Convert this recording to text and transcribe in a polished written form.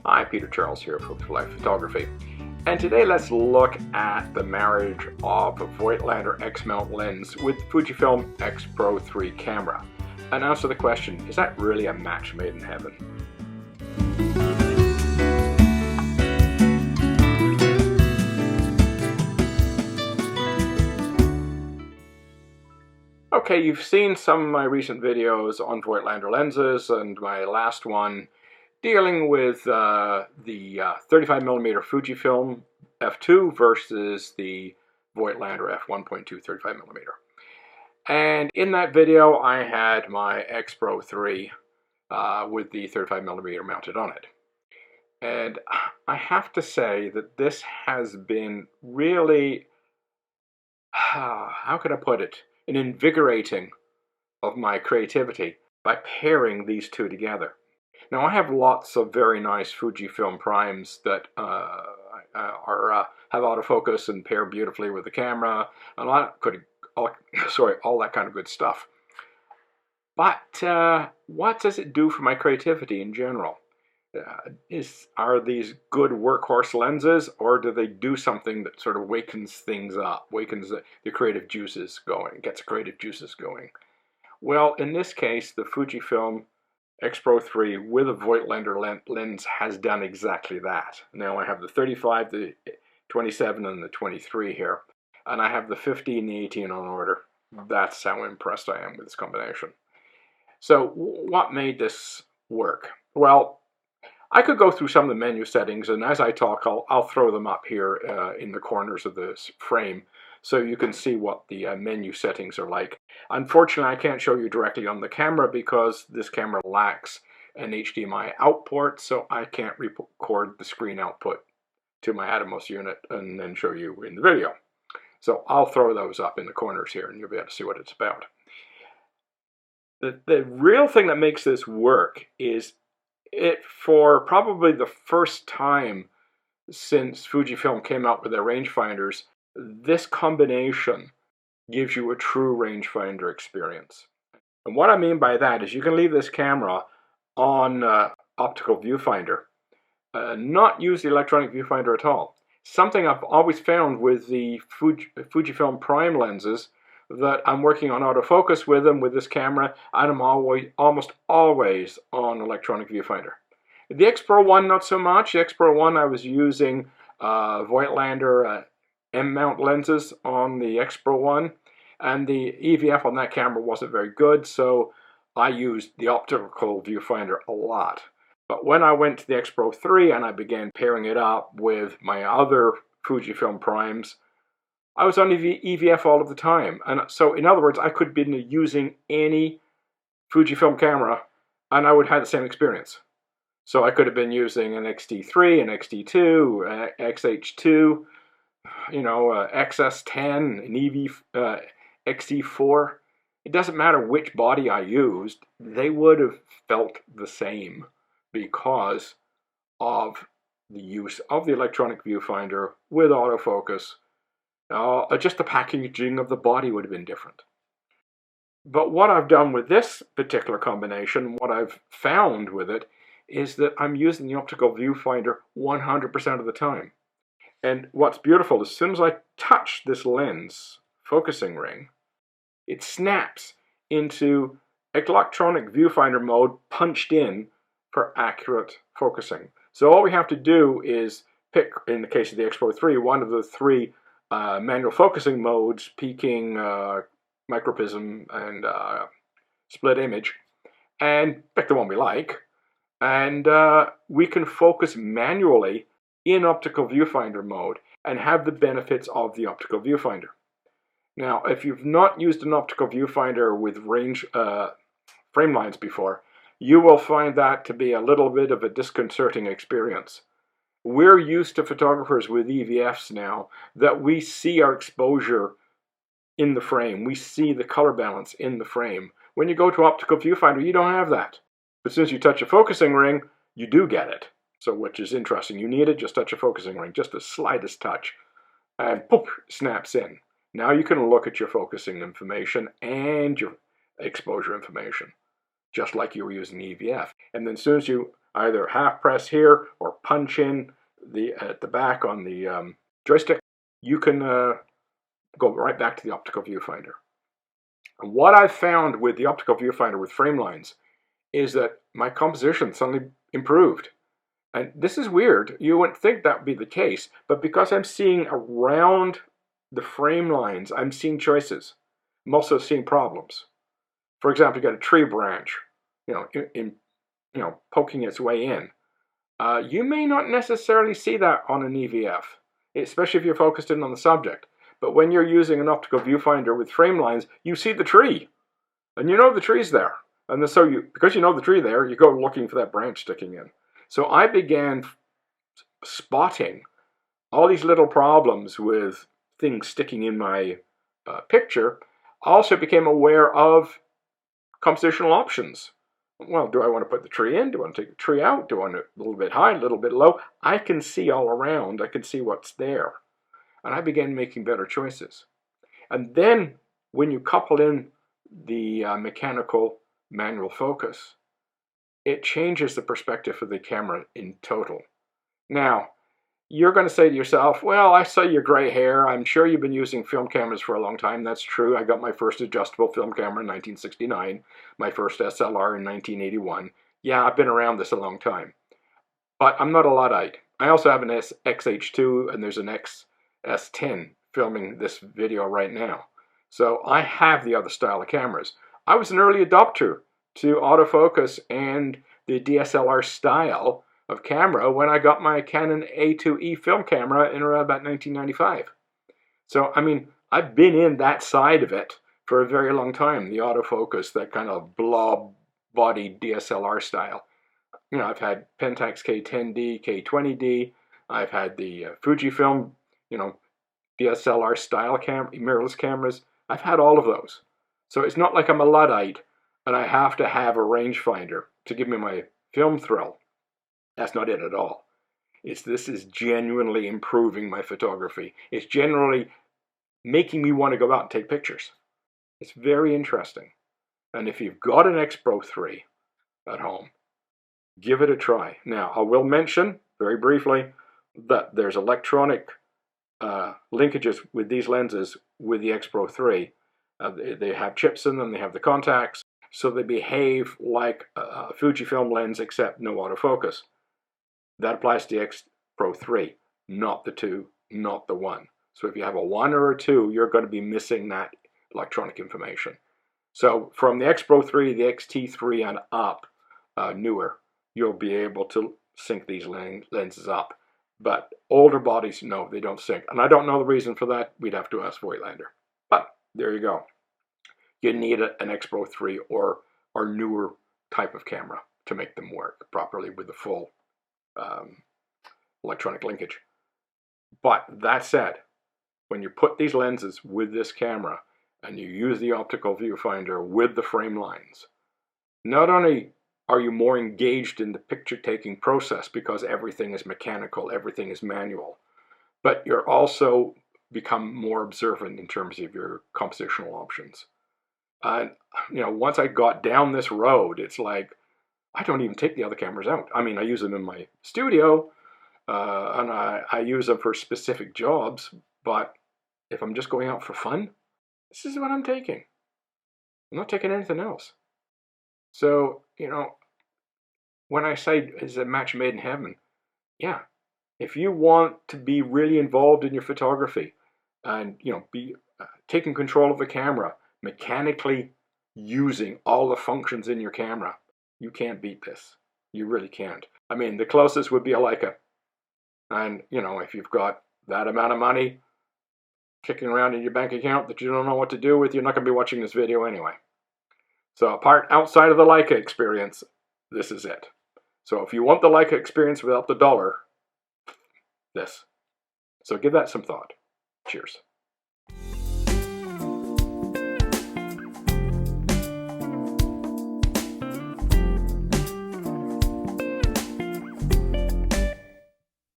Hi, Peter Charles here for Life Photography. And today let's look at the marriage of a Voigtlander X-mount lens with Fujifilm X Pro 3 camera. And answer the question, is that really a match made in heaven? Okay, you've seen some of my recent videos on Voigtlander lenses, and my last one dealing with the 35mm Fujifilm f2 versus the Voigtlander f1.2 35mm. And in that video I had my X Pro 3 with the 35mm mounted on it. And I have to say that this has been really, how could I put it, an invigorating of my creativity by pairing these two together. Now I have lots of very nice Fujifilm primes that have autofocus and pair beautifully with the camera, and all that kind of good stuff. But what does it do for my creativity in general? Are these good workhorse lenses, or do they do something that sort of wakens things up, wakens the creative juices going, gets creative juices going? Well, in this case, the Fujifilm X Pro 3 with a Voigtlander lens has done exactly that. Now I have the 35, the 27, and the 23 here, and I have the 50 and the 18 on order. That's how impressed I am with this combination. So what made this work? Well, I could go through some of the menu settings, and as I talk, I'll throw them up here in the corners of this frame so you can see what the menu settings are like. Unfortunately, I can't show you directly on the camera because this camera lacks an HDMI out port, so I can't record the screen output to my Atomos unit and then show you in the video. So I'll throw those up in the corners here and you'll be able to see what it's about. The real thing that makes this work is for probably the first time since Fujifilm came out with their rangefinders, this combination gives you a true rangefinder experience. And what I mean by that is you can leave this camera on optical viewfinder, not use the electronic viewfinder at all. Something I've always found with the Fujifilm prime lenses, that I'm working on autofocus with them with this camera, and I'm almost always on electronic viewfinder. The X Pro 1 not so much. The X Pro 1 I was using Voigtlander M-mount lenses on the X Pro 1, and the EVF on that camera wasn't very good, so I used the optical viewfinder a lot. But when I went to the X Pro 3 and I began pairing it up with my other Fujifilm primes, I was on EVF all of the time. And so, in other words, I could have been using any Fujifilm camera and I would have the same experience. So I could have been using an X-T3, an X-T2, XH2, you know, XS10, an X-T4. It doesn't matter which body I used, they would have felt the same because of the use of the electronic viewfinder with autofocus. Just the packaging of the body would have been different. But what I've done with this particular combination, what I've found with it, is that I'm using the optical viewfinder 100% of the time. And what's beautiful, as soon as I touch this lens focusing ring, it snaps into electronic viewfinder mode punched in for accurate focusing. So all we have to do is pick, in the case of the X Pro 3, one of the three manual focusing modes, peaking, microprism, and split image, and pick the one we like, and we can focus manually in optical viewfinder mode and have the benefits of the optical viewfinder. Now, if you've not used an optical viewfinder with range frame lines before, you will find that to be a little bit of a disconcerting experience. We're used to photographers with EVFs now that we see our exposure in the frame. We see the color balance in the frame. When you go to optical viewfinder, you don't have that. But since you touch a focusing ring, you do get it. So which is interesting. You need it, just touch a focusing ring, just the slightest touch. And poof, snaps in. Now you can look at your focusing information and your exposure information, just like you were using EVF. And then as soon as you either half press here or punch in at the back on the joystick, you can go right back to the optical viewfinder. And what I've found with the optical viewfinder with frame lines is that my composition suddenly improved. And this is weird. You wouldn't think that would be the case, but because I'm seeing around the frame lines, I'm seeing choices. I'm also seeing problems. For example, you got a tree branch, poking its way in. You may not necessarily see that on an EVF, especially if you're focused in on the subject. But when you're using an optical viewfinder with frame lines, you see the tree, and you know the tree's there. And because you know the tree there, you go looking for that branch sticking in. So I began spotting all these little problems with things sticking in my picture. I also became aware of compositional options. Well, do I want to put the tree in? Do I want to take the tree out? Do I want it a little bit high, a little bit low? I can see all around. I can see what's there. And I began making better choices. And then when you couple in the mechanical manual focus, it changes the perspective of the camera in total. Now, you're going to say to yourself, well, I saw your gray hair. I'm sure you've been using film cameras for a long time. That's true. I got my first adjustable film camera in 1969, my first SLR in 1981. Yeah, I've been around this a long time. But I'm not a Luddite. I also have an XH2 and there's an XS10 filming this video right now. So I have the other style of cameras. I was an early adopter to autofocus and the DSLR style of camera when I got my Canon A2E film camera in around about 1995. So, I mean, I've been in that side of it for a very long time, the autofocus, that kind of blob-bodied DSLR style. I've had Pentax K10D, K20D, I've had the Fujifilm, DSLR style mirrorless cameras. I've had all of those. So it's not like I'm a Luddite and I have to have a rangefinder to give me my film thrill. That's not it at all. This is genuinely improving my photography. It's generally making me want to go out and take pictures. It's very interesting. And if you've got an X Pro 3 at home, give it a try. Now, I will mention very briefly that there's electronic linkages with these lenses with the X Pro 3. They have chips in them, they have the contacts, so they behave like a Fujifilm lens except no autofocus. That applies to the X Pro 3, not the 2, not the 1. So if you have a 1 or a 2, you're going to be missing that electronic information. So from the X Pro 3, the XT3 and up, newer, you'll be able to sync these lenses up. But older bodies, no, they don't sync. And I don't know the reason for that. We'd have to ask Voigtlander. But there you go. You need an X Pro 3 or newer type of camera to make them work properly with the full electronic linkage. But that said, when you put these lenses with this camera and you use the optical viewfinder with the frame lines, not only are you more engaged in the picture-taking process because everything is mechanical, everything is manual, but you're also become more observant in terms of your compositional options. And once I got down this road, it's like I don't even take the other cameras out. I mean, I use them in my studio, and I use them for specific jobs, but if I'm just going out for fun, this is what I'm taking. I'm not taking anything else. So, when I say is a match made in heaven, yeah. If you want to be really involved in your photography and, be taking control of the camera, mechanically using all the functions in your camera, you can't beat this. You really can't. I mean, the closest would be a Leica. And, if you've got that amount of money kicking around in your bank account that you don't know what to do with, you're not going to be watching this video anyway. So outside of the Leica experience, this is it. So if you want the Leica experience without the dollar, this. So give that some thought. Cheers.